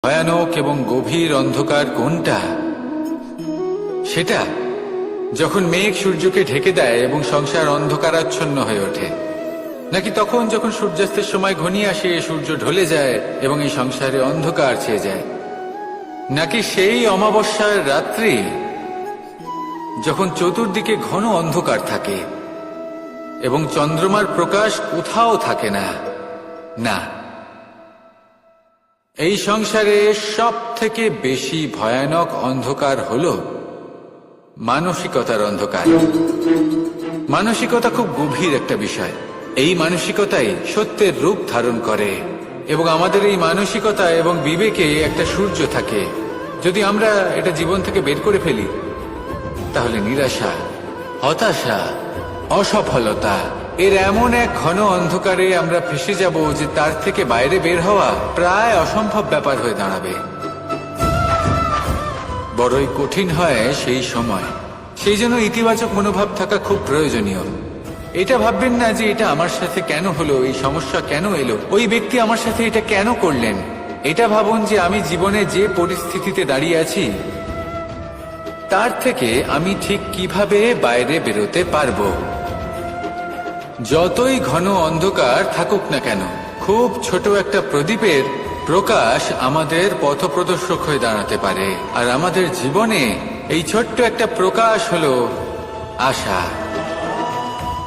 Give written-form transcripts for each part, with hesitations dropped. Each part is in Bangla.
ভয়ানক এবং গভীর অন্ধকার কোনটা? সেটা যখন মেঘ সূর্যকে ঢেকে দেয় এবং সংসার অন্ধকারাচ্ছন্ন হয়ে ওঠে, নাকি তখন যখন সূর্যাস্তের সময় ঘনিয়ে আসে, সূর্য ঢলে যায় এবং এই সংসারে অন্ধকার ছেয়ে যায়, নাকি সেই অমাবস্যার রাত্রি যখন চতুর্দিকে ঘন অন্ধকার থাকে এবং চন্দ্রমার প্রকাশ কোথাও থাকে না? না, এই সংসারে সব থেকে বেশি ভয়ানক অন্ধকার হলো মানসিকতার অন্ধকার। মানসিকতা খুব গভীর একটা বিষয়। এই মানসিকতাই সত্যের রূপ ধারণ করে এবং আমাদের এই মানসিকতা এবং বিবেকে একটা সূর্য থাকে। যদি আমরা এটা জীবন থেকে বের করে ফেলি, তাহলে নিরাশা, হতাশা, অসফলতা এর এমন এক ঘন অন্ধকারে আমরা ফেসে যাব যে তার থেকে বাইরে বের হওয়া প্রায় অসম্ভব ব্যাপার হয়ে দাঁড়াবে। বড়ই কঠিন হয় সেই সময়। সেই জন্য ইতিবাচক মনোভাব থাকা খুব প্রয়োজনীয়। এটা ভাববেন না যে এটা আমার সাথে কেন হলো, এই সমস্যা কেন এলো, ওই ব্যক্তি আমার সাথে এটা কেন করলেন। এটা ভাবুন যে আমি জীবনে যে পরিস্থিতিতে দাঁড়িয়ে আছি তার থেকে আমি ঠিক কিভাবে বাইরে বেরোতে পারবো। যতই ঘন অন্ধকার থাকুক না কেন, খুব ছোট একটা প্রদীপের প্রকাশ আমাদের পথপ্রদর্শক হয়ে দাঁড়াতে পারে। আর আমাদের জীবনে এই ছোট্ট একটা প্রকাশ হলো আশা।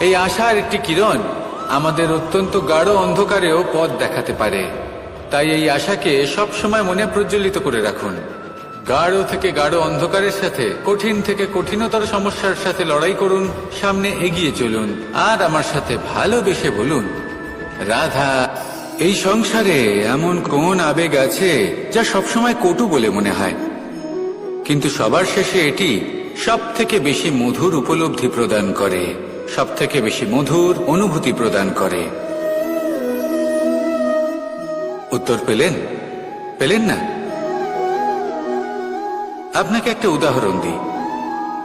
এই আশার একটি কিরণ আমাদের অত্যন্ত গাঢ় অন্ধকারেও পথ দেখাতে পারে। তাই এই আশাকে সবসময় মনে প্রজ্বলিত করে রাখুন। গাঢ় থেকে গাঢ় অন্ধকারের সাথে, কঠিন থেকে কঠিনতর সমস্যার সাথে লড়াই করুন, সামনে এগিয়ে চলুন, আর আমার সাথে ভালোবেসে বলুন, রাধা। এই সংসারে এমন কোন আবেগ আছে যা সবসময় কটু বলে মনে হয়, কিন্তু সবার শেষে এটি সব থেকে বেশি মধুর উপলব্ধি প্রদান করে, সব থেকে বেশি মধুর অনুভূতি প্রদান করে। উত্তর পেলেন? পেলেন না? আপনাকে একটা উদাহরণ দিই।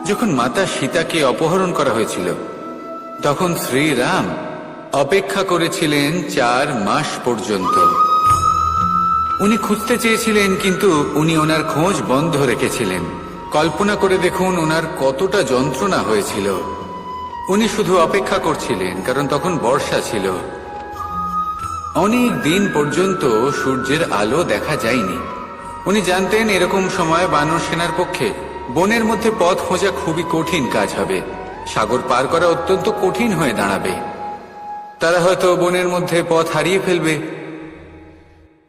যখন মাতা সীতাকে অপহরণ করা হয়েছিল, তখন শ্রীরাম অপেক্ষা করেছিলেন 4 মাস পর্যন্ত। উনি খুঁজতে চেয়েছিলেন, কিন্তু উনি ওনার খোঁজ বন্ধ রেখেছিলেন। কল্পনা করে দেখুন ওনার কতটা যন্ত্রণা হয়েছিল। উনি শুধু অপেক্ষা করছিলেন, কারণ তখন বর্ষা ছিল। অনেক দিন পর্যন্ত সূর্যের আলো দেখা যায়নি। উনি জানতেন এরকম সময় বানর সেনার পক্ষে বনের মধ্যে পথ খোঁজা খুবই কঠিন কাজ হবে। সাগর পার করা অত্যন্ত কঠিন হয়ে দাঁড়াবে। তারা হয়তো বনের মধ্যে পথ হারিয়ে ফেলবে।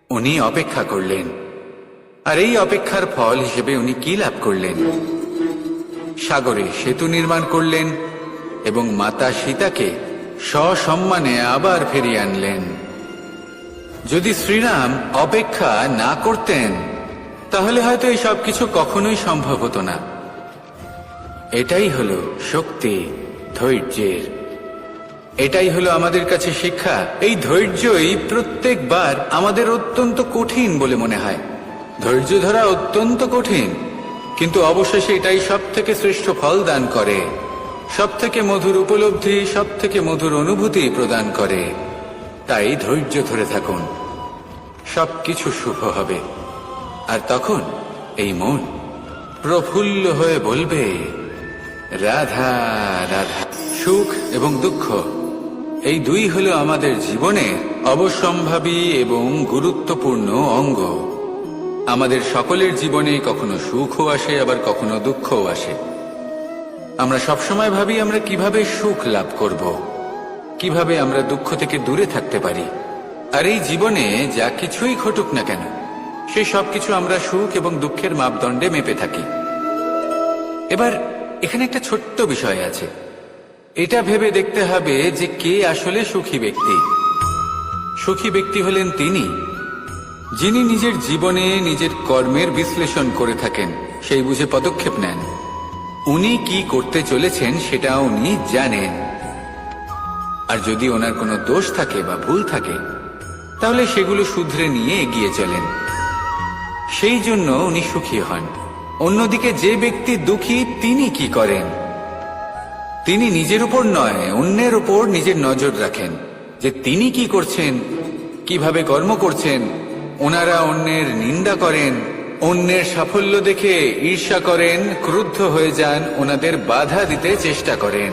উনি অপেক্ষা করলেন, আর এই অপেক্ষার ফল হিসেবে উনি কি লাভ করলেন? সাগরে সেতু নির্মাণ করলেন এবং মাতা সীতাকে সসম্মানে আবার ফিরিয়ে আনলেন। যদি শ্রীরাম অপেক্ষা না করতেন, তাহলে হয়তো এই সব কিছু কখনোই সম্ভব হতো না। এটাই হলো শক্তি ধৈর্যের। এটাই হলো আমাদের কাছে শিক্ষা। এই ধৈর্যই প্রত্যেকবার আমাদের অত্যন্ত কঠিন বলে মনে হয়। ধৈর্য ধরা অত্যন্ত কঠিন, কিন্তু অবশেষে এটাই সব থেকে শ্রেষ্ঠ ফল দান করে, সব থেকে মধুর উপলব্ধি, সব থেকে মধুর অনুভূতি প্রদান করে। তাই ধৈর্য ধরে থাকুন, সবকিছু শুভ হবে। আর তখন এই মন প্রফুল্ল হয়ে বলবে, রাধা রাধা। সুখ এবং দুঃখ এই দুই হলো আমাদের জীবনের অবশ্যম্ভাবী এবং গুরুত্বপূর্ণ অঙ্গ। আমাদের সকলের জীবনে কখনো সুখও আসে, আবার কখনো দুঃখও আসে। আমরা সবসময় ভাবি আমরা কিভাবে সুখ লাভ করব, কিভাবে আমরা দুঃখ থেকে দূরে থাকতে পারি। আর এই জীবনে যা কিছুই ঘটুক না কেন, সেই সবকিছু আমরা সুখ এবং দুঃখের মাপদণ্ডে মেপে থাকি। এবার এখানে একটা ছোট্ট বিষয় আছে। এটা ভেবে দেখতে হবে যে কে আসলে সুখী ব্যক্তি। সুখী ব্যক্তি হলেন তিনি, যিনি নিজের জীবনে নিজের কর্মের বিশ্লেষণ করে থাকেন, সেই বুঝে পদক্ষেপ নেন। উনি কি করতে চলেছেন সেটা উনি জানেন। আর যদি ওনার কোনো দোষ থাকে বা ভুল থাকে, তাহলে সেগুলো শুধরে নিয়ে এগিয়ে চলেন। সেই জন্য উনি সুখী হন। অন্যদিকে যে ব্যক্তি দুঃখী, তিনি কি করেন? তিনি নিজের উপর নয়, অন্যের উপর নিজের নজর রাখেন, যে তিনি কি করছেন, কিভাবে কর্ম করছেন, ওনারা অন্যের নিন্দা করেন, অন্যের সাফল্য দেখে ঈর্ষা করেন, ক্রুদ্ধ হয়ে যান, ওনাদের বাধা দিতে চেষ্টা করেন।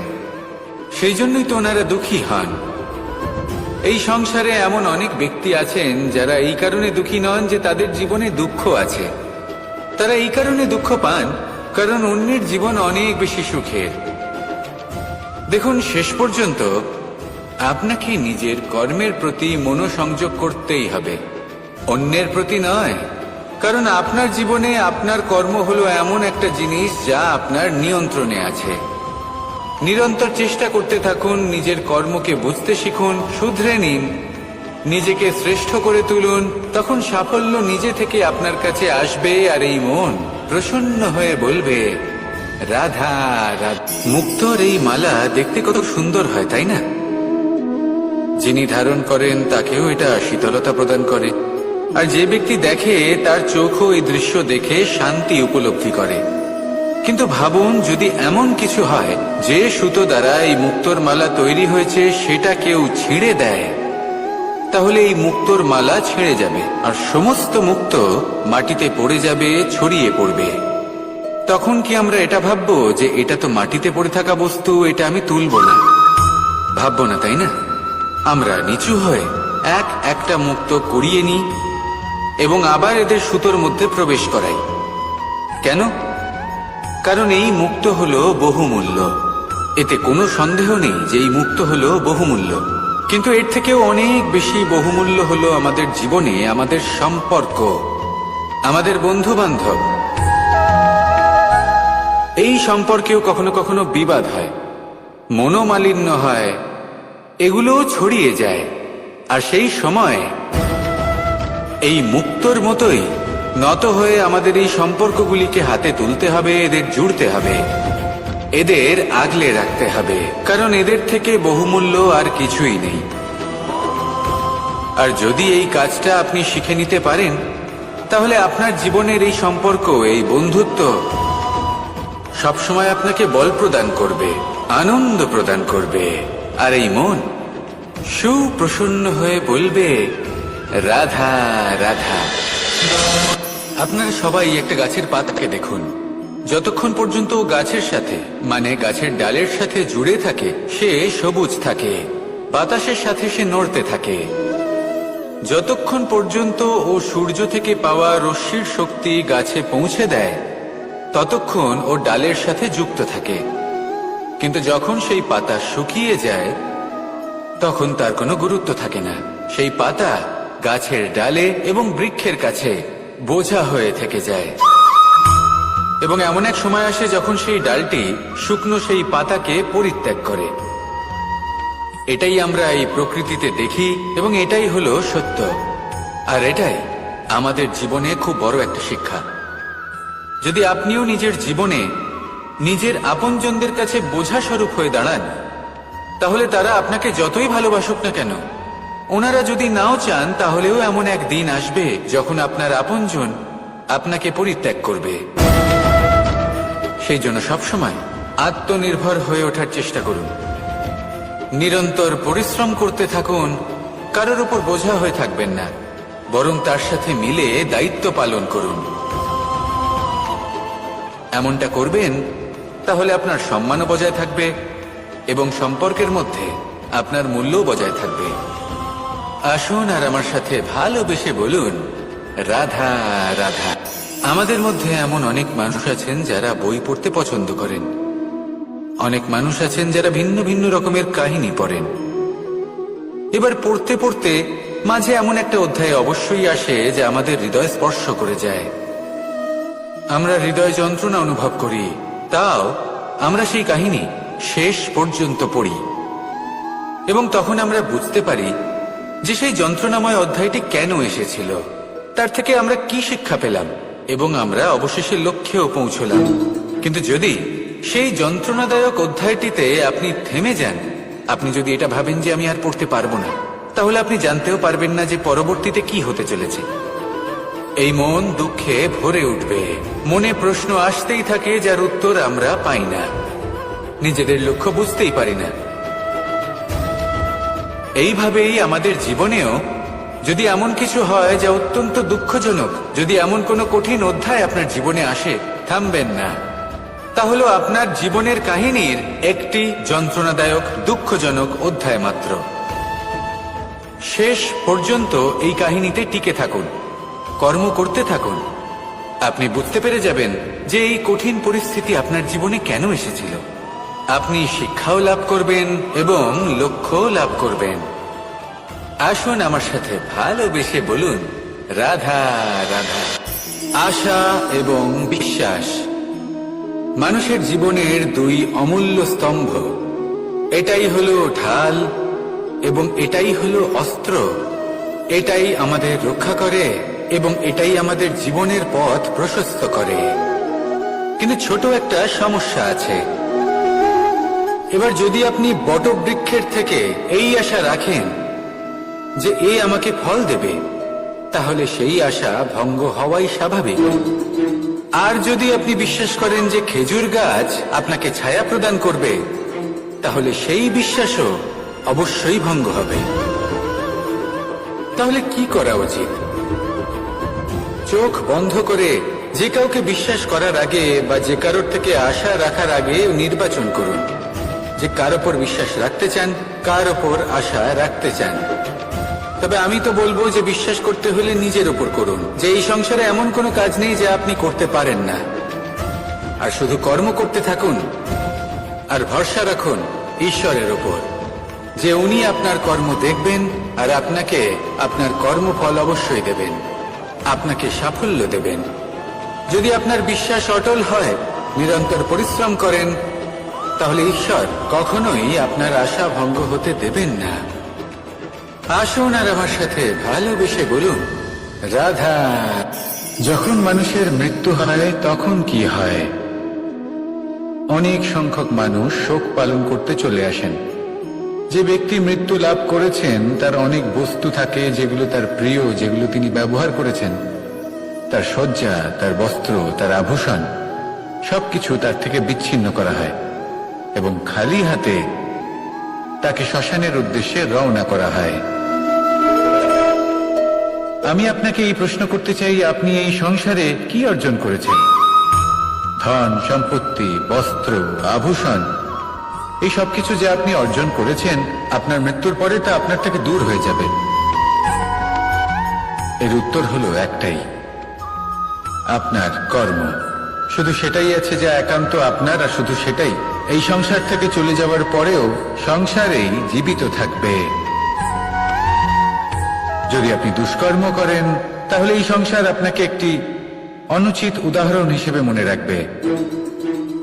সেই জন্যই তো ওনারা দুঃখী হন। এই সংসারে এমন অনেক ব্যক্তি আছেন যারা এই কারণে দুঃখী নন যে তাদের জীবনে দুঃখ আছে। তারা এই কারণে দুঃখ পান কারণ অন্যের জীবন অনেক বেশি সুখের। দেখুন, শেষ পর্যন্ত আপনাকে নিজের কর্মের প্রতি মনোসংযোগ করতেই হবে, অন্যের প্রতি নয়। কারণ আপনার জীবনে আপনার কর্ম হলো এমন একটা জিনিস যা আপনার নিয়ন্ত্রণে আছে। নিরন্তর চেষ্টা করতে থাকুন, নিজের কর্মকে বুঝতে শিখুন, শুধরে নিন, নিজেকে শ্রেষ্ঠ করে তুলুন। তখন সাফল্য নিজে থেকে আপনার কাছে আসবে, আর এই মন প্রসন্ন হয়ে বলবে, রাধা রাধা। মুক্তোর এই মালা দেখতে কত সুন্দর হয়, তাই না? যিনি ধারণ করেন তাকেও এটা শীতলতা প্রদান করে, আর যে ব্যক্তি দেখে তার চোখও এই দৃশ্য দেখে শান্তি উপলব্ধি করে। কিন্তু ভাবুন, যদি এমন কিছু হয় যে সুতো দ্বারা এই মুক্তোর মালা তৈরি হয়েছে সেটা কেউ ছিঁড়ে দেয়, তাহলে এই মুক্তোর মালা ছিঁড়ে যাবে আর সমস্ত মুক্তো মাটিতে পড়ে যাবে, ছড়িয়ে পড়বে। তখন কি আমরা এটা ভাববো যে এটা তো মাটিতে পড়ে থাকা বস্তু, এটা আমি তুলবো না? ভাববো না, তাই না? আমরা নিচু হয়ে একটা মুক্তো কুড়িয়ে নিই এবং আবার এদের সুতোর মধ্যে প্রবেশ করাই। কেন? কারণ এই মুক্তো হলো বহুমূল্য। এতে কোনো সন্দেহ নেই যে এই মুক্তো হলো বহুমূল্য। কিন্তু এর থেকেও অনেক বেশি বহুমূল্য হলো আমাদের জীবনে আমাদের সম্পর্ক, আমাদের বন্ধু বান্ধব। এই সম্পর্কেও কখনো কখনো বিবাদ হয়, মনোমালিন্য হয়, এগুলোও ছড়িয়ে যায়। আর সেই সময় এই মুক্তোর মতোই নত হয়ে আমাদের এই সম্পর্কগুলিকে হাতে তুলতে হবে, এদের জুড়তে হবে, এদের আগলে রাখতে হবে, কারণ এদের থেকে বহুমূল্য আর কিছুই নেই। আর যদি এই কাজটা আপনি শিখে নিতে পারেন, তাহলে আপনার জীবনের এই সম্পর্ক, এই বন্ধুত্ব সবসময় আপনাকে বল প্রদান করবে, আনন্দ প্রদান করবে। আর এই মন সুপ্রসন্ন হয়ে বলবে, রাধা রাধা। আপনারা সবাই একটা গাছের পাতাকে দেখুন, যতক্ষণ পর্যন্ত ও গাছের সাথে, মানে গাছের ডালের সাথে জুড়ে থাকে, সে সবুজ থাকে, বাতাসের সাথে সে নড়তে থাকে। যতক্ষণ পর্যন্ত ও সূর্য থেকে পাওয়া রশ্মির শক্তি গাছে পৌঁছে দেয়, ততক্ষণ ও ডালের সাথে যুক্ত থাকে। কিন্তু যখন সেই পাতা শুকিয়ে যায়, তখন তার কোনো গুরুত্ব থাকে না। সেই পাতা গাছের ডালে এবং বৃক্ষের কাছে বোঝা হয়ে থেকে যায়। এবং এমন এক সময় আসে যখন সেই ডালটি শুকনো সেই পাতাকে পরিত্যাগ করে। এটাই আমরা এই প্রকৃতিতে দেখি এবং এটাই হলো সত্য। আর এটাই আমাদের জীবনে খুব বড় একটা শিক্ষা। যদি আপনিও নিজের জীবনে নিজের আপনজনদের কাছে বোঝা স্বরূপ হয়ে দাঁড়ান, তাহলে তারা আপনাকে যতই ভালোবাসুক না কেন, ওনারা যদি নাও চান, তাহলেও এমন এক দিন আসবে যখন আপনার আপনজন আপনাকে পরিত্যাগ করবে। সেই জন্য সবসময় আত্মনির্ভর হয়ে ওঠার চেষ্টা করুন, নিরন্তর পরিশ্রম করতে থাকুন, কারোর উপর বোঝা হয়ে থাকবেন না, বরং তার সাথে মিলে দায়িত্ব পালন করুন। এমনটা করবেন, তাহলে আপনার সম্মানও বজায় থাকবে এবং সম্পর্কের মধ্যে আপনার মূল্যও বজায় থাকবে। আসুন আর আমার সাথে ভালোবেসে বলুন, রাধা রাধা। আমাদের মধ্যে এমন অনেক মানুষ আছেন যারা বই পড়তে পছন্দ করেন, অনেক মানুষ আছেন যারা ভিন্ন ভিন্ন রকমের কাহিনী পড়েন। এবার পড়তে পড়তে মাঝে এমন একটা অধ্যায় অবশ্যই আসে যা আমাদের হৃদয় স্পর্শ করে যায়। আমরা হৃদয় যন্ত্রণা অনুভব করি, তাও আমরা সেই কাহিনী শেষ পর্যন্ত পড়ি এবং তখন আমরা বুঝতে পারি যে সেই যন্ত্রণাময় অধ্যায়টি কেন এসেছিল, তার থেকে আমরা কি শিক্ষা পেলাম এবং আমরা অবশেষে লক্ষ্যেও পৌঁছলাম। কিন্তু যদি সেই যন্ত্রণাদায়ক অধ্যায়টিতে আপনি থেমে যান, আপনি যদি এটা ভাবেন যে আমি আর পড়তে পারবো না, তাহলে আপনি জানতেও পারবেন না যে পরবর্তীতে কি হতে চলেছে। এই মন দুঃখে ভরে উঠবে, মনে প্রশ্ন আসতেই থাকে যার উত্তর আমরা পাই না, নিজেদের লক্ষ্য বুঝতেই পারি না। এইভাবেই আমাদের জীবনেও যদি এমন কিছু হয় যা অত্যন্ত দুঃখজনক, যদি এমন কোনো কঠিন অধ্যায় আপনার জীবনে আসে, থামবেন না। তা হলো আপনার জীবনের কাহিনীর একটি যন্ত্রণাদায়ক, দুঃখজনক অধ্যায় মাত্র। শেষ পর্যন্ত এই কাহিনীতে টিকে থাকুন, কর্ম করতে থাকুন। আপনি বুঝতে পেরে যাবেন যে এই কঠিন পরিস্থিতি আপনার জীবনে কেন এসেছিল। আপনি শিক্ষাও লাভ করবেন এবং লক্ষ্যও লাভ করবেন। আসুন আমার সাথে ভালোবেসে বলুন, রাধা রাধা। আশা এবং বিশ্বাস মানুষের জীবনের দুই অমূল্য স্তম্ভ। এটাই হলো ঢাল এবং এটাই হলো অস্ত্র। এটাই আমাদের রক্ষা করে এবং এটাই আমাদের জীবনের পথ প্রশস্ত করে। কিন্তু ছোট একটা সমস্যা আছে। এবার যদি আপনি বটবৃক্ষের থেকে এই আশা রাখেন যে এ আমাকে ফল দেবে, তাহলে সেই আশা ভঙ্গ হওয়াই স্বাভাবিক। আর যদি আপনি বিশ্বাস করেন যে খেজুর গাছ আপনাকে ছায়া প্রদান করবে, তাহলে সেই বিশ্বাসও অবশ্যই ভঙ্গ হবে। তাহলে কি করা উচিত? চোখ বন্ধ করে যে কাউকে বিশ্বাস করার আগে বা যে কারোর থেকে আশা রাখার আগে নির্বাচন করুন যে কার ওপর বিশ্বাস রাখতে চান, কার ওপর আশা রাখতে চান। তবে আমি তো বলবো যে বিশ্বাস করতে হলে নিজের ওপর করুন, যে এই সংসারে এমন কোনো কাজ নেই যা আপনি করতে পারেন না। আর শুধু কর্ম করতে থাকুন আর ভরসা রাখুন ঈশ্বরের ওপর, যে উনি আপনার কর্ম দেখবেন আর আপনাকে আপনার কর্মফল অবশ্যই দেবেন, আপনাকে সাফল্য দেবেন। যদি আপনার বিশ্বাস অটল হয়, নিরন্তর পরিশ্রম করেন, তাহলে ঈশ্বর কখনোই আপনার আশা ভঙ্গ হতে দেবেন না। আসুন আর আমার সাথে ভালোবেসে বলুন, রাধা। যখন মানুষের মৃত্যু হয় তখন কি হয়? অনেক সংখ্যক মানুষ শোক পালন করতে চলে আসেন। যে ব্যক্তি মৃত্যু লাভ করেছেন তার অনেক বস্তু থাকে যেগুলো তার প্রিয়, যেগুলো তিনি ব্যবহার করেছেন। তার শয্যা, তার বস্ত্র, তার আভূষণ সবকিছু তার থেকে বিচ্ছিন্ন করা হয় এবং খালি হাতে তাকে শ্মশানের উদ্দেশ্যে রওনা করা হয়। আমি আপনাকে এই প্রশ্ন করতে চাই, আপনি এই সংসারে কি অর্জন করেছেন? ধন সম্পত্তি, বস্ত্র, আভূষণ, এই সবকিছু যে আপনি অর্জন করেছেন, আপনার মৃত্যুর পরে তা আপনার থেকে দূর হয়ে যাবে। এর উত্তর হলো একটাই, আপনার কর্ম। শুধু সেটাই আছে যা একান্ত আপনার, আর শুধু সেটাই এই সংসার থেকে চলে যাওয়ার পরেও সংসারেই জীবিত থাকবে। যদি আপনি দুষ্কর্ম করেন, তাহলে এই সংসার আপনাকে একটি অনুচিত উদাহরণ হিসেবে মনে রাখবে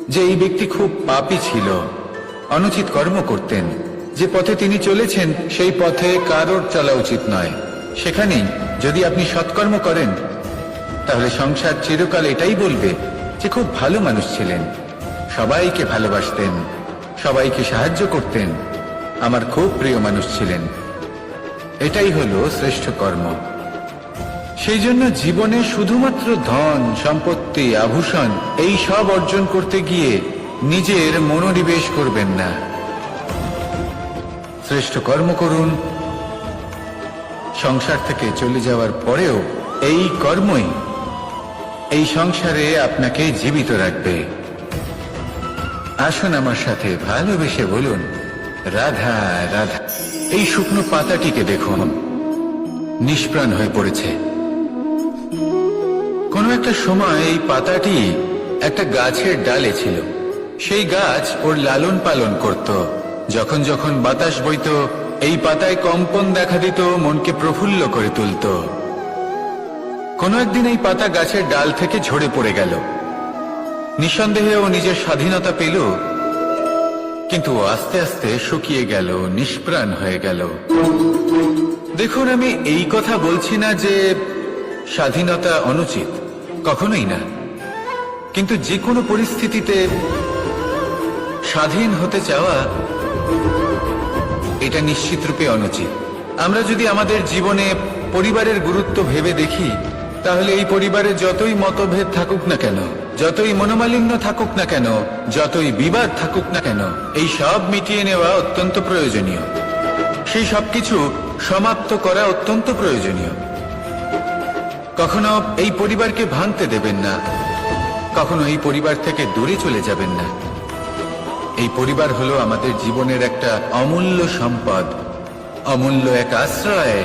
যে এই ব্যক্তি খুব পাপী ছিল, অনুচিত কর্ম করতেন। যে পথে তিনি চলেছেন সেই পথে কারোর চলা উচিত নয়। সেখানেই যদি আপনি সৎকর্ম করেন, তাহলে সংসার চিরকাল এটাই বলবে যে খুব ভালো মানুষ ছিলেন, সবাইকে ভালোবাসতেন, সবাইকে সাহায্য করতেন, আমার খুব প্রিয় মানুষ ছিলেন। এটাই হলো শ্রেষ্ঠ কর্ম। সেই জন্য জীবনে শুধুমাত্র ধন সম্পত্তি, আভূষণ এই সব অর্জন করতে গিয়ে নিজের মনোনিবেশ করবেন না। শ্রেষ্ঠ কর্ম করুন। সংসার থেকে চলে যাওয়ার পরেও এই কর্মই এই সংসারে আপনাকে জীবিত রাখবে। আসুন আমার সাথে ভালোবেসে বলুন, রাধা রাধা। এই শুকনো পাতাটিকে দেখুন, নিষ্প্রাণ হয়ে পড়েছে। কোনো একটা সময় এই পাতাটি একটা গাছের ডালে ছিল। সেই গাছ ওর লালন পালন করত। যখন যখন বাতাস বইত, এই পাতায় কম্পন দেখা দিত, মনকে প্রফুল্ল করে তুলত। কোনো একদিন এই পাতা গাছের ডাল থেকে ঝরে পড়ে গেল। নিঃসন্দেহে ও নিজের স্বাধীনতা পেল, কিন্তু আস্তে আস্তে শুকিয়ে গেল, নিষ্প্রাণ হয়ে গেল। দেখুন, আমি এই কথা বলছি না যে স্বাধীনতা অনুচিত, কখনোই না। কিন্তু যে কোনো পরিস্থিতিতে স্বাধীন হতে চাওয়া এটা নিশ্চিত রূপে অনুচিত। আমরা যদি আমাদের জীবনে পরিবারের গুরুত্ব ভেবে দেখি, তাহলে এই পরিবারে যতই মতভেদ থাকুক না কেন, যতই মনোমালিন্য থাকুক না কেন, যতই বিবাদ থাকুক না কেন, এই সব মিটিয়ে নেওয়া অত্যন্ত প্রয়োজনীয়। সেই সবকিছু সমাপ্ত করা অত্যন্ত প্রয়োজনীয়। কখনো এই পরিবারকে ভাঙতে দেবেন না, কখনো এই পরিবার থেকে দূরে চলে যাবেন না। এই পরিবার হলো আমাদের জীবনের একটা অমূল্য সম্পদ, অমূল্য এক আশ্রয়,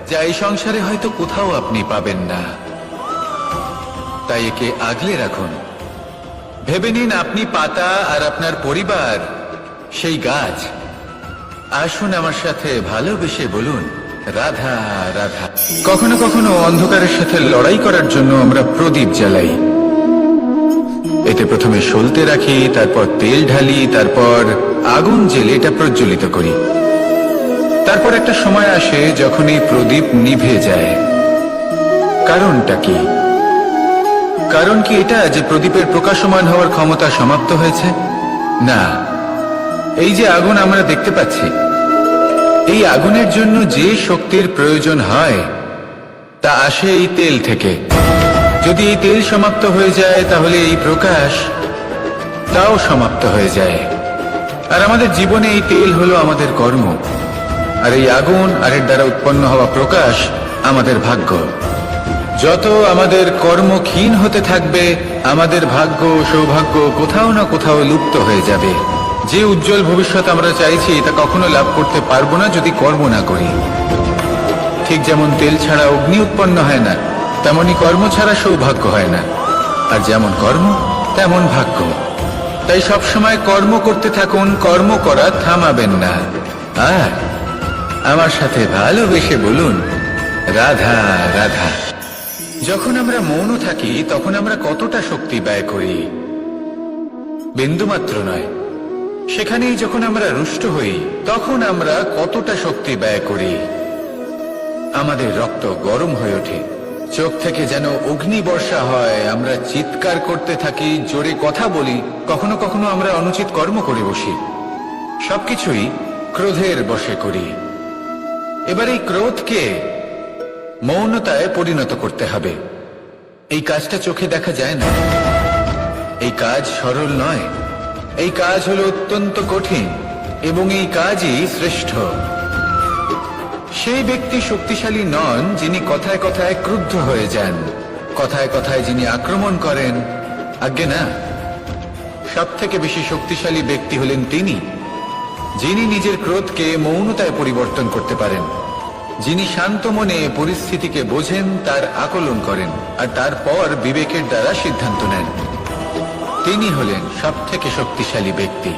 যা এই সংসারে হয়তো কোথাও আপনি পাবেন না। তাই একে আগলে রাখুন। ভেবে নিন আপনি পাতা আর আপনার পরিবার সেই গাছ। আসুন আমার সাথে ভালোবেসে বলুন, রাধা রাধা। কখনো কখনো অন্ধকারের সাথে লড়াই করার জন্য আমরা প্রদীপ জ্বালাই। এতে প্রথমে সলতে রাখি, তারপর তেল ঢালি, তারপর আগুন জেলে এটা প্রজ্বলিত করি। তারপর একটা সময় আসে যখন এই প্রদীপ নিভে যায়। কারণটা কি? কারণ কি এটা যে প্রদীপের প্রকাশমান হওয়ার ক্ষমতা সমাপ্ত হয়েছে? না, এই যে আগুন আমরা দেখতে পাচ্ছি, এই আগুনের জন্য যে শক্তির প্রয়োজন হয় তা আসে এই তেল থেকে। যদি এই তেল সমাপ্ত হয়ে যায় তাহলে এই প্রকাশ তাও সমাপ্ত হয়ে যায়। আর আমাদের জীবনে এই তেল হলো আমাদের কর্ম, আর এই আগুন আর এর দ্বারা উৎপন্ন হওয়া প্রকাশ আমাদের ভাগ্য। যত আমাদের কর্ম ক্ষীণ হতে থাকবে, আমাদের ভাগ্য সৌভাগ্য কোথাও না কোথাও লুপ্ত হয়ে যাবে। যে উজ্জ্বল ভবিষ্যৎ আমরা চাইছি তা কখনো লাভ করতে পারবো না যদি কর্ম না করি। ঠিক যেমন তেল ছাড়া অগ্নি উৎপন্ন হয় না, তেমনি কর্ম ছাড়া সৌভাগ্য হয় না। আর যেমন কর্ম তেমন ভাগ্য। তাই সবসময় কর্ম করতে থাকুন, কর্ম করা থামাবেন না। আর আমার সাথে ভালোবেসে বলুন, রাধা রাধা। যখন আমরা মৌন থাকি তখন আমরা কতটা শক্তি ব্যয় করি, বিন্দুমাত্র নয়। সেখানেই যখন আমরা রুষ্ট হই তখন আমরা কতটা শক্তি ব্যয় করি। আমাদের রক্ত গরম হয়ে ওঠে, চোখ থেকে যেন অগ্নি বর্ষা হয়, আমরা চিৎকার করতে থাকি, জোরে কথা বলি, কখনো কখনো আমরা অনুচিত কর্ম করে বসি। সবকিছুই ক্রোধের বশে করি। এবার এই ক্রোধকে মৌনতায় পরিণত করতে হবে। এই কাজটা চোখে দেখা যায় না, এই কাজ সরল নয়, এই কাজ হলো অত্যন্ত কঠিন এবং এই কাজই শ্রেষ্ঠ। সেই ব্যক্তি শক্তিশালী নন যিনি কথায় কথায় ক্রুদ্ধ হয়ে যান, কথায় কথায় যিনি আক্রমণ করেন। আজ্ঞে না, সব থেকে বেশি শক্তিশালী ব্যক্তি হলেন তিনি যিনি নিজের ক্রোধকে মৌনতায় পরিবর্তন করতে পারেন, যিনি শান্ত মনে পরিস্থিতিকে বোঝেন, তার আকলন করেন আর তারপর বিবেকের দ্বারা সিদ্ধান্ত নেন। তিনি হলেন সব থেকে শক্তিশালী ব্যক্তি।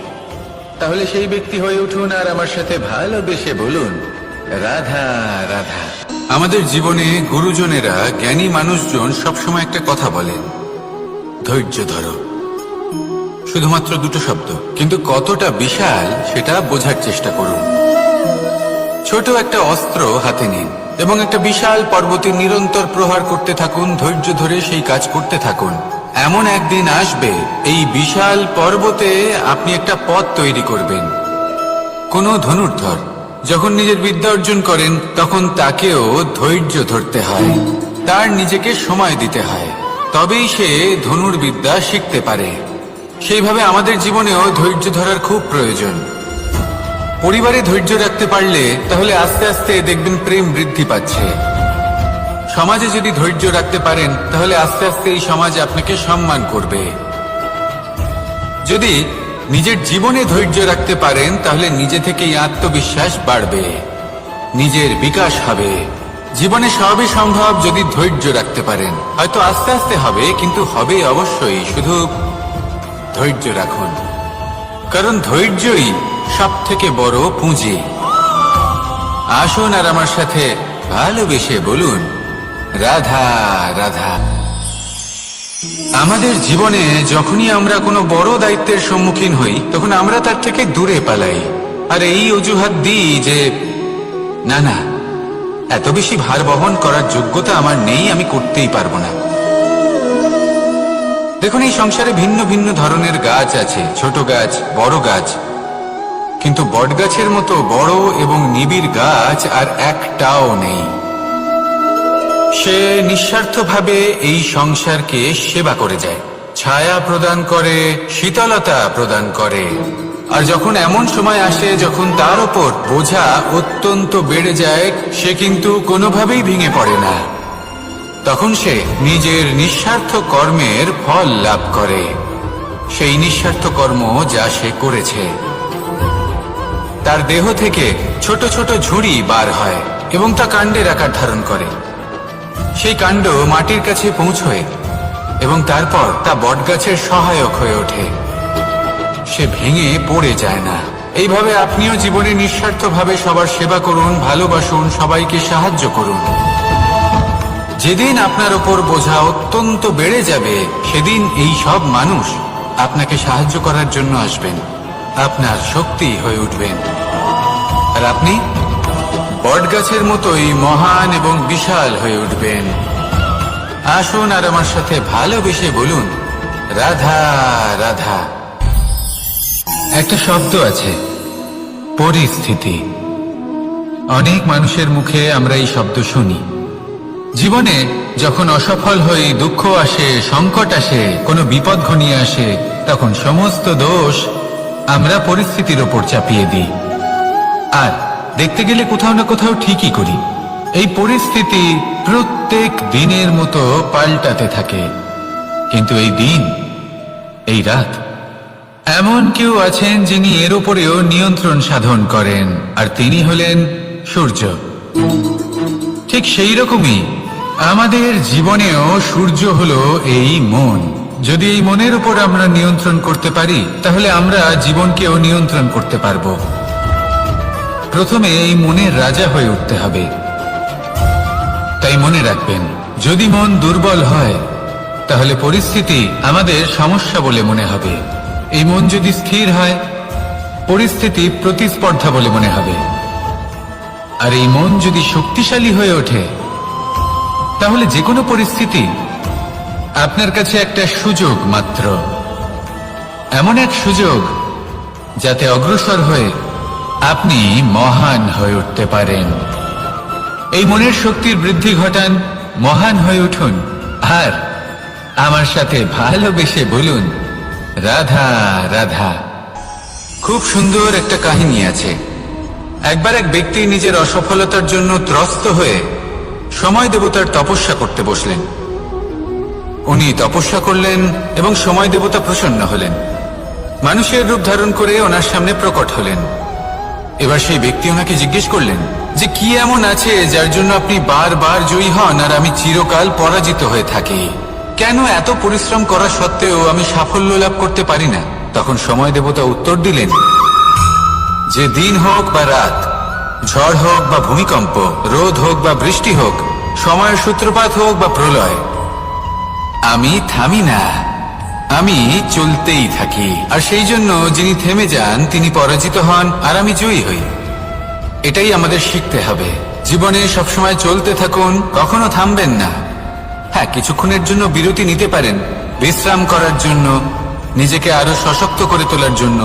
তাহলে সেই ব্যক্তি হয়ে উঠুন আর আমার সাথে ভালোবেসে বলুন, রাধা রাধা। আমাদের জীবনে গুরুজনেরা, জ্ঞানী মানুষজন সবসময় একটা কথা বলেন, ধৈর্য ধরো। শুধুমাত্র দুটো শব্দ, কিন্তু কতটা বিশাল সেটা বোঝার চেষ্টা করুন। ছোট একটা অস্ত্র হাতে নিন এবং একটা বিশাল পর্বতে নিরন্তর প্রহার করতে থাকুন, ধৈর্য ধরে সেই কাজ করতে থাকুন। এমন একদিন আসবে এই বিশাল পর্বতে আপনি একটা পথ তৈরি করবেন। কোনো ধনুর্ধর যখন নিজের বিদ্যা অর্জন করেন তখন তাকেও ধৈর্য ধরতে হয়, তার নিজেকে সময় দিতে হয়, তবেই সে ধনুর্বিদ্যা শিখতে পারে। সেইভাবে আমাদের জীবনেও ধৈর্য ধরার খুব প্রয়োজন। পরিবারে ধৈর্য রাখতে পারলে তাহলে আস্তে আস্তে দেখবেন প্রেম বৃদ্ধি পাচ্ছে। সমাজে যদি ধৈর্য রাখতে পারেন তাহলে আস্তে আস্তে এই সমাজ আপনাকে সম্মান করবে। যদি নিজের জীবনে ধৈর্য রাখতে পারেন তাহলে নিজে থেকেই আত্মবিশ্বাস বাড়বে, নিজের বিকাশ হবে। জীবনে সবই সম্ভব যদি ধৈর্য রাখতে পারেন। হয়তো আস্তে আস্তে হবে, কিন্তু হবে অবশ্যই। শুধু ধৈর্য রাখুন, কারণ ধৈর্যই সব থেকে বড় পুঁজি। আসুন আর আমার সাথে ভালোবেসে বলুন, রাধা রাধা। আমাদের জীবনে যখনই আমরা কোনো বড় দায়িত্বের সম্মুখীন হই তখন আমরা তার থেকে দূরে পালাই, আর এই অজুহাত দিই যে না না, এত বেশি ভার বহন করার যোগ্যতা আমার নেই, আমি করতেই পারবো না। দেখুন, এই সংসারে ভিন্ন ভিন্ন ধরনের গাছ আছে, ছোট গাছ, বড় গাছ, কিন্তু বটগাছের মতো বড় এবং নিবিড় গাছ আর একটাও নেই। সে নিঃস্বার্থভাবে এই সংসারকে সেবা করে যায়, ছায়া প্রদান করে, শীতলতা প্রদান করে, আর যখন এমন সময় আসে যখন তার ওপর বোঝা অত্যন্ত বেড়ে যায়, সে কিন্তু কোনোভাবেই ভেঙে পড়ে না। তখন সে নিজের নিঃস্বার্থ কর্মের ফল লাভ করে, সেই নিঃস্বার্থ কর্ম যা সে করেছে। তার দেহ থেকে ছোট ছোট ঝুড়ি বার হয় এবং তা কাণ্ডের আকার ধারণ করে। সেই কাণ্ড মাটির কাছে পৌঁছয় এবং তারপর তা বটগাছের সহায়ক হয়ে ওঠে। সে ভেঙে পড়ে যায় না। এইভাবে আপনিও জীবনে নিঃস্বার্থভাবে সবার সেবা করুন, ভালোবাসুন, সবাইকে সাহায্য করুন। যেদিন আপনার ওপর বোঝা অত্যন্ত বেড়ে যাবে, সেদিন এই সব মানুষ আপনাকে সাহায্য করার জন্য আসবেন, আপনার শক্তি হয়ে উঠবেন। আর আপনি বটগাছের মতোই মহান এবং বিশাল হয়ে উঠবেন। আসুন আর আমার সাথে ভালোবেসে বলুন, রাধা রাধা। একটা শব্দ আছে, পরিস্থিতি। অনেক মানুষের মুখে আমরা এই শব্দ শুনি। জীবনে যখন অসফল হই, দুঃখ আসে, সংকট আসে, কোনো বিপদ ঘনিয়ে আসে, তখন সমস্ত দোষ আমরা পরিস্থিতির ওপর চাপিয়ে দিই। আর দেখতে গেলে কোথাও না কোথাও ঠিকই করি। এই পরিস্থিতি প্রত্যেক দিনের মতো পাল্টাতে থাকে, কিন্তু এই দিন, এই রাত, এমন কেউ আছেন যিনি এর উপরেও নিয়ন্ত্রণ সাধন করেন, আর তিনি হলেন সূর্য। ঠিক সেই রকমই আমাদের জীবনেও সূর্য হলো এই মন। যদি এই মনের উপর আমরা নিয়ন্ত্রণ করতে পারি, তাহলে আমরা জীবনকেও নিয়ন্ত্রণ করতে পারবো। প্রথমে এই মনের রাজা হয়ে উঠতে হবে। তাই মনে রাখবেন, যদি মন দুর্বল হয়, তাহলে পরিস্থিতি আমাদের সমস্যা বলে মনে হবে। এই মন যদি স্থির হয়, পরিস্থিতি প্রতিস্পর্ধা বলে মনে হবে। আর এই মন যদি শক্তিশালী হয়ে ওঠে, তাহলে যে কোনো পরিস্থিতি আপনার কাছে একটা সুযোগ মাত্র, এমন এক সুযোগ যাতে অগ্রসর হয়ে আপনি মহান হয়ে উঠতে পারেন। এই মনের শক্তির বৃদ্ধি ঘটান, মহান হয়ে উঠুন, আর আমার সাথে ভালোবেসে বলুন, রাধা রাধা। খুব সুন্দর একটা কাহিনী আছে। একবার এক ব্যক্তি নিজের অসফলতার জন্য ত্রস্ত হয়ে সময় দেবতার তপস্যা করতে বসলেন। উনি তপস্যা করলেন এবং সময় দেবতা প্রসন্ন হলেন, মানুষের রূপ ধারণ করে ওনার সামনে প্রকট হলেন। এবার সেই ব্যক্তি ওনাকে জিজ্ঞেস করলেন যে কি এমন আছে যার জন্য আপনি বারবার জয়ী হন আর আমি চিরকাল পরাজিত হয়ে থাকি? কেন এত পরিশ্রম করা সত্ত্বেও আমি সাফল্য লাভ করতে পারি না? তখন সময় দেবতা উত্তর দিলেন যে দিন হোক বা রাত, ঝড় হোক বা ভূমিকম্প, রোদ হোক বা বৃষ্টি হোক, সময়ের সূত্রপাত হোক বা প্রলয়, আমি থামি না, আমি চলতেই থাকি। আর সেই জন্য যিনি থেমে যান তিনি পরাজিত হন আর আমি জয়ী হই। এটাই আমাদের শিখতে হবে। জীবনে সবসময় চলতে থাকুন, কখনো থামবেন না। হ্যাঁ, কিছুক্ষণের জন্য বিরতি নিতে পারেন, বিশ্রাম করার জন্য, নিজেকে আরো সশক্ত করে তোলার জন্য,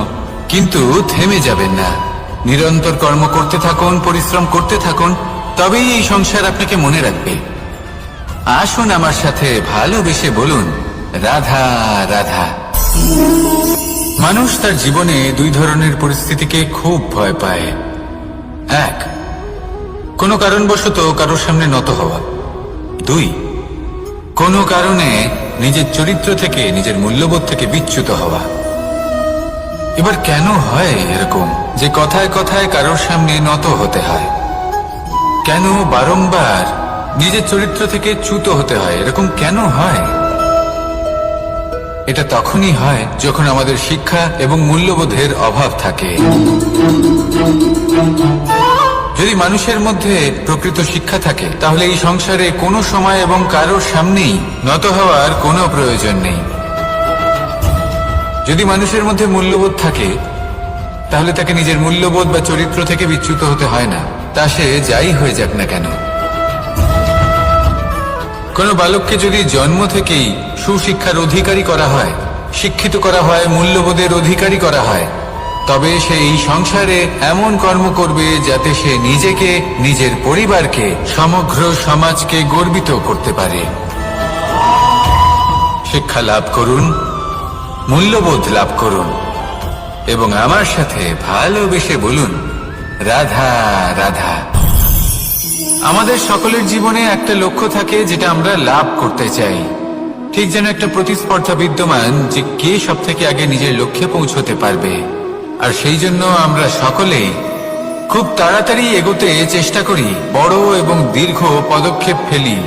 কিন্তু থেমে যাবেন না। নিরন্তর কর্ম করতে থাকুন, পরিশ্রম করতে থাকুন, তবেই এই সংসার আপনাকে মনে রাখবে। আসুন আমার সাথে ভালোবেসে বলুন, রাধা রাধা। মানুষ তার জীবনে দুই ধরনের পরিস্থিতিকে খুব ভয় পায়। এক, কোনো কারণবশত কারোর সামনে নত হওয়া। দুই, কোনো কারণে নিজের চরিত্র থেকে, নিজের মূল্যবোধ থেকে বিচ্যুত হওয়া। এবার কেন হয় এরকম যে কথায় কথায় কারোর সামনে নত হতে হয়? কেন বারংবার নিজের চরিত্র থেকে চ্যুত হতে হয়? এরকম কেন হয়? এটা তখনই হয় যখন আমাদের শিক্ষা এবং মূল্যবোধের অভাব থাকে। যদি মানুষের মধ্যে প্রকৃত শিক্ষা থাকে, তাহলে এই সংসারে কোনো সময় এবং কারোর সামনেই নত হওয়ার কোনো প্রয়োজন নেই। যদি মানুষের মধ্যে মূল্যবোধ থাকে, তাহলে তাকে নিজের মূল্যবোধ বা চরিত্র থেকে বিচ্যুত হতে হয় না, তা সে যাই হয়ে যাক না কেন। কোনো বালককে যদি জন্ম থেকেই সুশিক্ষার অধিকারী করা হয়, শিক্ষিত করা হয়, মূল্যবোধের অধিকারী করা হয়, তবে সে এই সংসারে এমন কর্ম করবে যাতে সে নিজেকে, নিজের পরিবারকে, সমগ্র সমাজকে গর্বিত করতে পারে। শিক্ষা লাভ করুন, মূল্যবোধ লাভ করুন, এবং আমার সাথে ভালোবেসে বলুন, রাধা রাধা। আমাদের সকলের জীবনে একটা লক্ষ্য থাকে যেটা আমরা লাভ করতে চাই। ঠিক যেন একটা প্রতিস্পর্ধা বিদ্যমান যে কে সব থেকে আগে নিজের লক্ষ্যে পৌঁছতে পারবে। আর সেই জন্য আমরা সকলেই খুব তাড়াতাড়ি এগোতে চেষ্টা করি, বড় এবং দীর্ঘ পদক্ষেপ ফেলি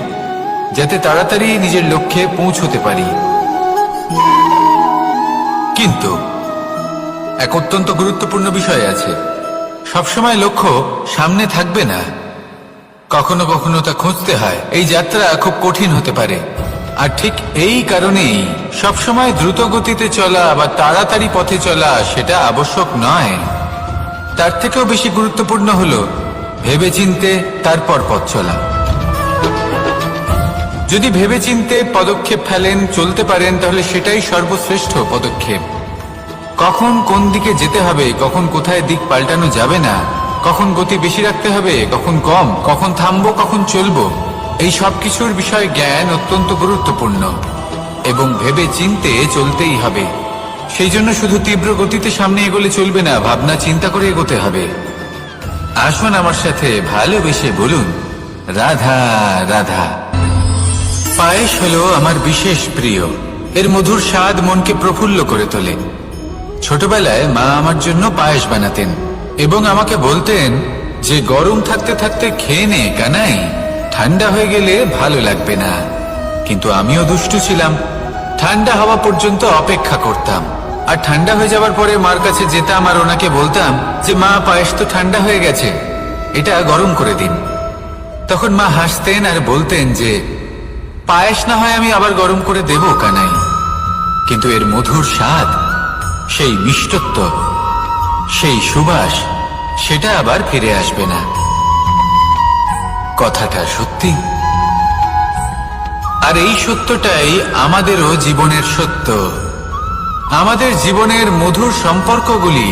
যাতে তাড়াতাড়ি নিজের লক্ষ্যে পৌঁছতে পারি। কিন্তু এক অত্যন্ত গুরুত্বপূর্ণ বিষয় আছে, সবসময় লক্ষ্য সামনে থাকবে না, কখনো কখনো তা খুঁজতে হয়। এই যাত্রা খুব কঠিন হতে পারে। আর ঠিক এই কারণেই সবসময় দ্রুত গতিতে চলা বা তাড়াতাড়ি পথে চলা সেটা আবশ্যক নয়। তার থেকেও বেশি গুরুত্বপূর্ণ হলো ভেবেচিন্তে তারপর পথ চলা। যদি ভেবেচিন্তে পদক্ষেপ ফেলেন, চলতে পারেন, তাহলে সেটাই সর্বশ্রেষ্ঠ পদক্ষেপ। কখন কোন দিকে যেতে হবে, কখন কোথায় দিক পাল্টানো যাবে না, কখন গতি বেশি রাখতে হবে, কখন কম, কখন থামবো, কখন চলবো, এই সব কিছুর বিষয়ে জ্ঞান অত্যন্ত গুরুত্বপূর্ণ এবং ভেবে চিন্তে চলতেই হবে। সেই জন্য শুধু তীব্র গতিতে সামনে এগোলে চলবে না, ভাবনা চিন্তা করে এগোতে হবে। আসুন আমার সাথে ভালোবেসে বলুন, রাধা রাধা। পায়েস হলো আমার বিশেষ প্রিয়। এর মধুর স্বাদ মনকে প্রফুল্ল করে তোলে। ছোটবেলায় মা আমার জন্য পায়েস বানাতেন এবং আমাকে বলতেন যে গরম থাকতে থাকতে খেয়ে নে কানাই, ঠান্ডা হয়ে গেলে ভালো লাগবে না। কিন্তু আমিও দুষ্টু ছিলাম, ঠান্ডা হওয়া পর্যন্ত অপেক্ষা করতাম। আর ঠান্ডা হয়ে যাওয়ার পরে মার কাছে যেতাম আর ওনাকে বলতাম যে মা, পায়েস তো ঠান্ডা হয়ে গেছে, এটা গরম করে দিন। তখন মা হাসতেন আর বলতেন যে পায়েস না হয় আমি আবার গরম করে দেব কানাই, কিন্তু এর মধুর স্বাদ, সেই মিষ্টত্ব, সেই সুবাস, সেটা আবার ফিরে আসবে না। কথাটা সত্যি। আর এই সত্যটাই আমাদেরও জীবনের সত্য। আমাদের জীবনের মধুর সম্পর্কগুলি,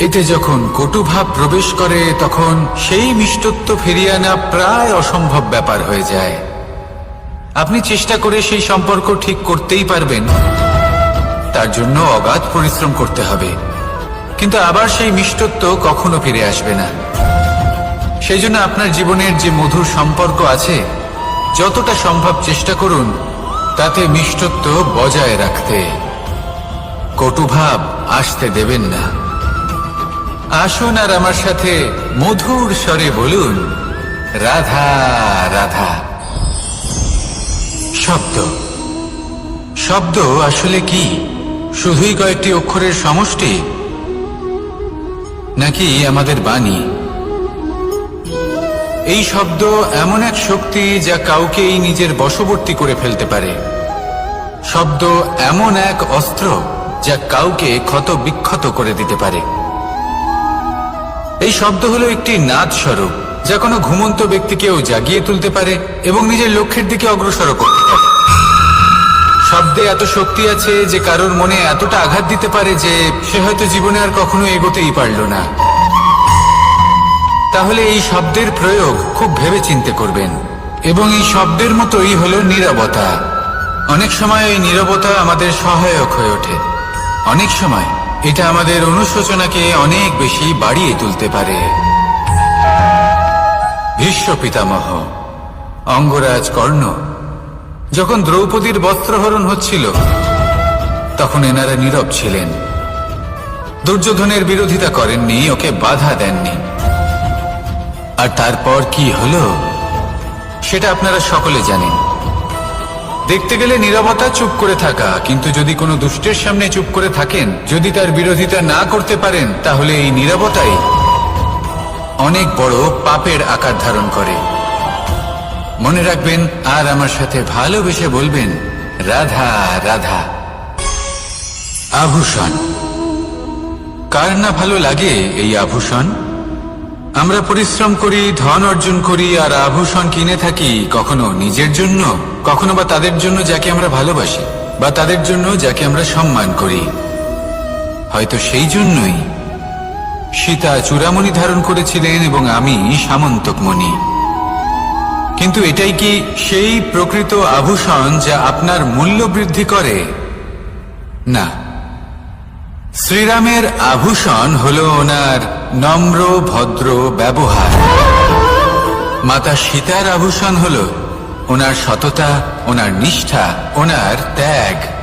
এতে যখন কটুভাব প্রবেশ করে তখন সেই মিষ্টত্ব ফিরিয়ে আনা প্রায় অসম্ভব ব্যাপার হয়ে যায়। আপনি চেষ্টা করে সেই সম্পর্ক ঠিক করতেই পারবেন, তার জন্য অগাধ পরিশ্রম করতে হবে, কিন্তু আবার সেই মিষ্টত্ব কখনো ফিরে আসবে না। সেই জন্য আপনার জীবনের যে মধুর সম্পর্ক আছে, যতটা সম্ভব চেষ্টা করুন তাতে মিষ্টত্ব বজায় রাখতে। কটুভাব আসতে দেবেন না। আসুন আর আমার সাথে মধুর স্বরে বলুন, রাধা রাধা। শব্দ, শব্দ আসলে কি? শুধুই কয়েকটি অক্ষরের সমষ্টি, নাকি আমাদের বাণী? এই শব্দ এমন এক শক্তি যা কাউকেই নিজের বশবর্তী করে ফেলতে পারে। শব্দ এমন এক অস্ত্র যা কাউকে ক্ষত বিক্ষত করে দিতে পারে। এই শব্দ হলো একটি নাদ স্বরূপ যা কোনো ঘুমন্ত ব্যক্তিকেও জাগিয়ে তুলতে পারে এবং নিজের লক্ষ্যের দিকে অগ্রসর করতে পারে। শব্দে এত শক্তি আছে যে কারোর মনে এতটা আঘাত দিতে পারে যে সে হয়তো জীবনে আর কখনো এগোতেই পারল না। তাহলে এই শব্দের প্রয়োগ খুব ভেবে চিন্তে করবেন। এবং এই শব্দের মতোই হলো নীরবতা। অনেক সময় এই নীরবতা আমাদের সহায়ক হয়ে ওঠে, অনেক সময় এটা আমাদের অনুশোচনাকে অনেক বেশি বাড়িয়ে তুলতে পারে। ভীষ্ম পিতামহ, অঙ্গরাজ কর্ণ, যখন দ্রৌপদীর বস্ত্রহরণ হচ্ছিল তখন এনারা নীরব ছিলেন। দুর্যোধনের বিরোধিতা করেননি, ওকে বাধা দেননি। আর তারপর কি হলো সেটা আপনারা সকলে জানেন। দেখতে গেলে নীরবতা চুপ করে থাকা, কিন্তু যদি কোনো দুষ্টের সামনে চুপ করে থাকেন, যদি তার বিরোধিতা না করতে পারেন, তাহলে এই নীরবতাই অনেক বড় পাপের আকার ধারণ করে। মনে রাখবেন আর আমার সাথে ভালোবেসে বলবেন, রাধা রাধা। আভূষণ, কার না ভালো লাগে এই আভূষণ? আমরা পরিশ্রম করি, ধন অর্জন করি আর আভূষণ কিনে থাকি, কখনো নিজের জন্য, কখনো বা তাদের জন্য যাকে আমরা ভালোবাসি, বা তাদের জন্য যাকে আমরা সম্মান করি। হয়তো সেই জন্যই সীতা চূড়ামণি ধারণ করেছিলেন এবং আমি সামন্তক মণি। কিন্তু এটাই কি সেই প্রকৃত আভূষণ যা আপনার মূল্য বৃদ্ধি করে? না, শ্রীরামের আভূষণ হলো ওনার নম্র ভদ্র ব্যবহার। মাতা সীতার আভূষণ হলো ওনার সততা, ওনার নিষ্ঠা, ওনার ত্যাগ।